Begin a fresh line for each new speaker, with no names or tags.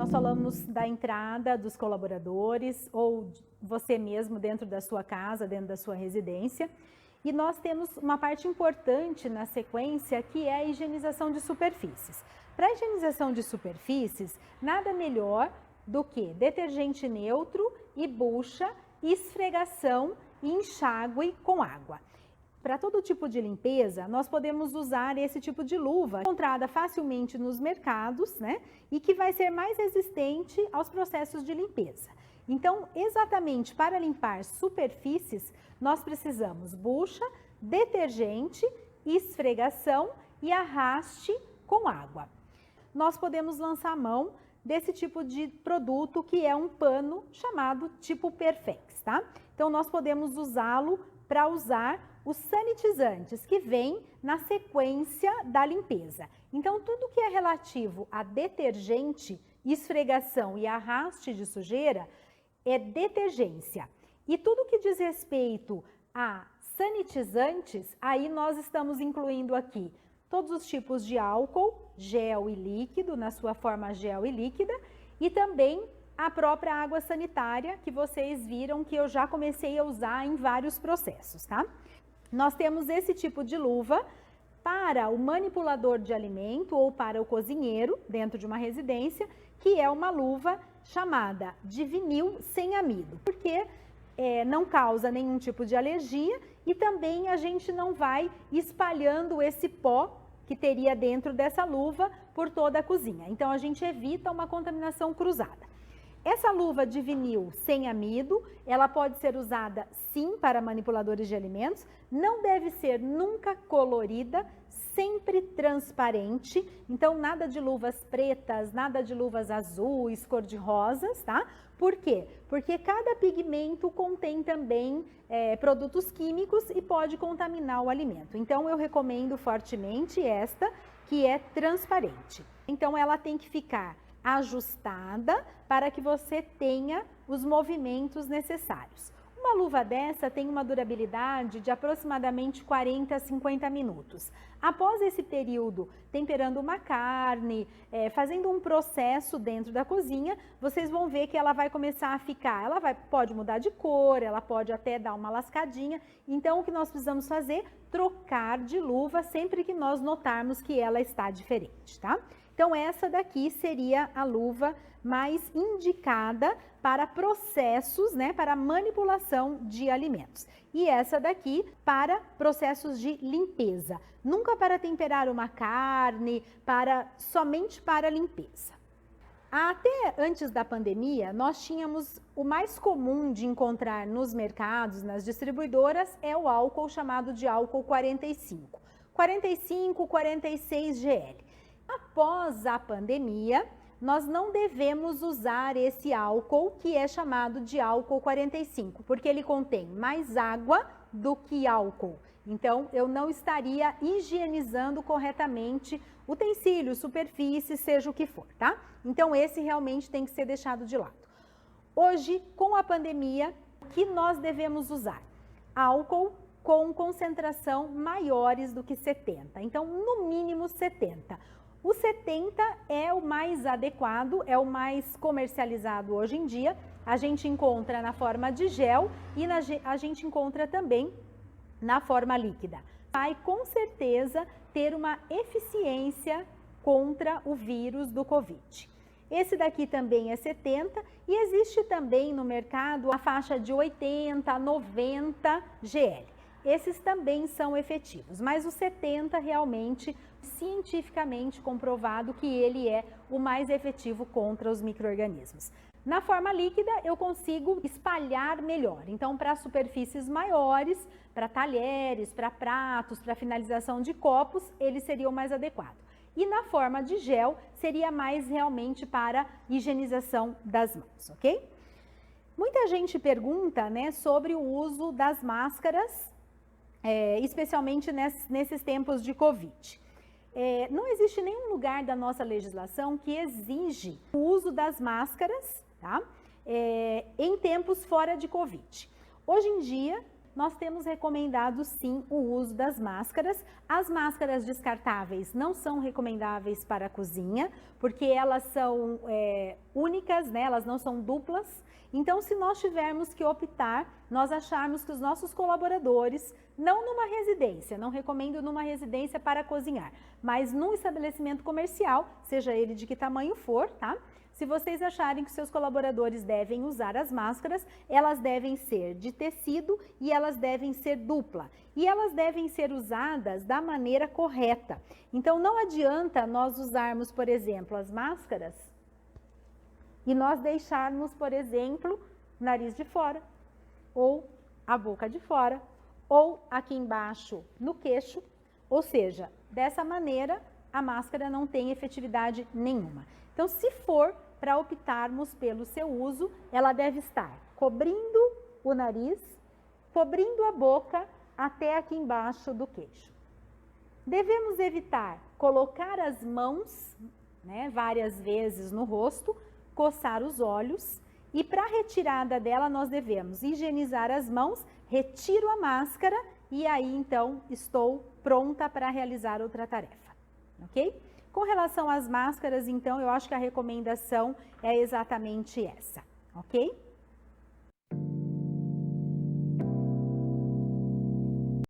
nós falamos da entrada dos colaboradores ou você mesmo dentro da sua casa, dentro da sua residência. E nós temos uma parte importante na sequência que é a higienização de superfícies. Para a higienização de superfícies, nada melhor do que detergente neutro e bucha, esfregação e enxágue com água. Para todo tipo de limpeza, nós podemos usar esse tipo de luva, encontrada facilmente nos mercados, né? E que vai ser mais resistente aos processos de limpeza. Então, exatamente para limpar superfícies, nós precisamos bucha, detergente, esfregação e arraste com água. Nós podemos lançar mão desse tipo de produto que é um pano chamado tipo Perfex, tá? Então, nós podemos usá-lo para usar os sanitizantes que vêm na sequência da limpeza. Então, tudo que é relativo a detergente, esfregação e arraste de sujeira é detergência. E tudo que diz respeito a sanitizantes, aí nós estamos incluindo aqui todos os tipos de álcool, gel e líquido, na sua forma gel e líquida, e também a própria água sanitária, que vocês viram que eu já comecei a usar em vários processos, tá? Nós temos esse tipo de luva para o manipulador de alimento ou para o cozinheiro dentro de uma residência, que é uma luva chamada de vinil sem amido, porque não causa nenhum tipo de alergia e também a gente não vai espalhando esse pó que teria dentro dessa luva por toda a cozinha. Então, a gente evita uma contaminação cruzada. Essa luva de vinil sem amido, ela pode ser usada sim para manipuladores de alimentos, não deve ser nunca colorida, sempre transparente, então nada de luvas pretas, nada de luvas azuis, cor-de-rosas, tá? Por quê? Porque cada pigmento contém também produtos químicos e pode contaminar o alimento. Então eu recomendo fortemente esta, que é transparente. Então ela tem que ficar ajustada para que você tenha os movimentos necessários. Uma luva dessa tem uma durabilidade de aproximadamente 40 a 50 minutos. Após esse período, temperando uma carne, fazendo um processo dentro da cozinha, vocês vão ver que ela vai começar a ficar, pode mudar de cor, ela pode até dar uma lascadinha. Então, o que nós precisamos fazer? Trocar de luva sempre que nós notarmos que ela está diferente, tá? Então, essa daqui seria a luva mais indicada para processos, né, para manipulação de alimentos. E essa daqui para processos de limpeza. Nunca para temperar uma carne, somente para limpeza. Até antes da pandemia, nós tínhamos o mais comum de encontrar nos mercados, nas distribuidoras, é o álcool chamado de álcool 45. 45, 46 GL. Após a pandemia, nós não devemos usar esse álcool que é chamado de álcool 45, porque ele contém mais água do que álcool. Então, eu não estaria higienizando corretamente utensílios, superfícies, seja o que for, tá? Então, esse realmente tem que ser deixado de lado. Hoje, com a pandemia, o que nós devemos usar? Álcool com concentração maiores do que 70. Então, no mínimo 70. O 70 é o mais adequado, é o mais comercializado hoje em dia. A gente encontra na forma de gel e a gente encontra também na forma líquida. Vai com certeza ter uma eficiência contra o vírus do Covid. Esse daqui também é 70 e existe também no mercado a faixa de 80 a 90 GL. Esses também são efetivos, mas o 70 realmente, cientificamente comprovado que ele é o mais efetivo contra os micro-organismos. Na forma líquida, eu consigo espalhar melhor. Então, para superfícies maiores, para talheres, para pratos, para finalização de copos, ele seria o mais adequado. E na forma de gel, seria mais realmente para higienização das mãos, ok? Muita gente pergunta, né, sobre o uso das máscaras, especialmente nesses tempos de Covid. Não existe nenhum lugar da nossa legislação que exige o uso das máscaras, tá? Em tempos fora de Covid. Hoje em dia, nós temos recomendado sim o uso das máscaras. As máscaras descartáveis não são recomendáveis para a cozinha, porque elas são únicas, né? Elas não são duplas. Então, se nós tivermos que optar, nós acharmos que os nossos colaboradores, não numa residência, não recomendo numa residência para cozinhar, mas num estabelecimento comercial, seja ele de que tamanho for, tá? Se vocês acharem que seus colaboradores devem usar as máscaras, elas devem ser de tecido e elas devem ser dupla. E elas devem ser usadas da maneira correta. Então, não adianta nós usarmos, por exemplo, as máscaras e nós deixarmos, por exemplo, o nariz de fora, ou a boca de fora, ou aqui embaixo no queixo. Ou seja, dessa maneira, a máscara não tem efetividade nenhuma. Então, se for para optarmos pelo seu uso, ela deve estar cobrindo o nariz, cobrindo a boca até aqui embaixo do queixo. Devemos evitar colocar as mãos, né, várias vezes no rosto, coçar os olhos e para a retirada dela nós devemos higienizar as mãos, retiro a máscara e aí então estou pronta para realizar outra tarefa, ok? Com relação às máscaras, então, eu acho que a recomendação é exatamente essa, ok?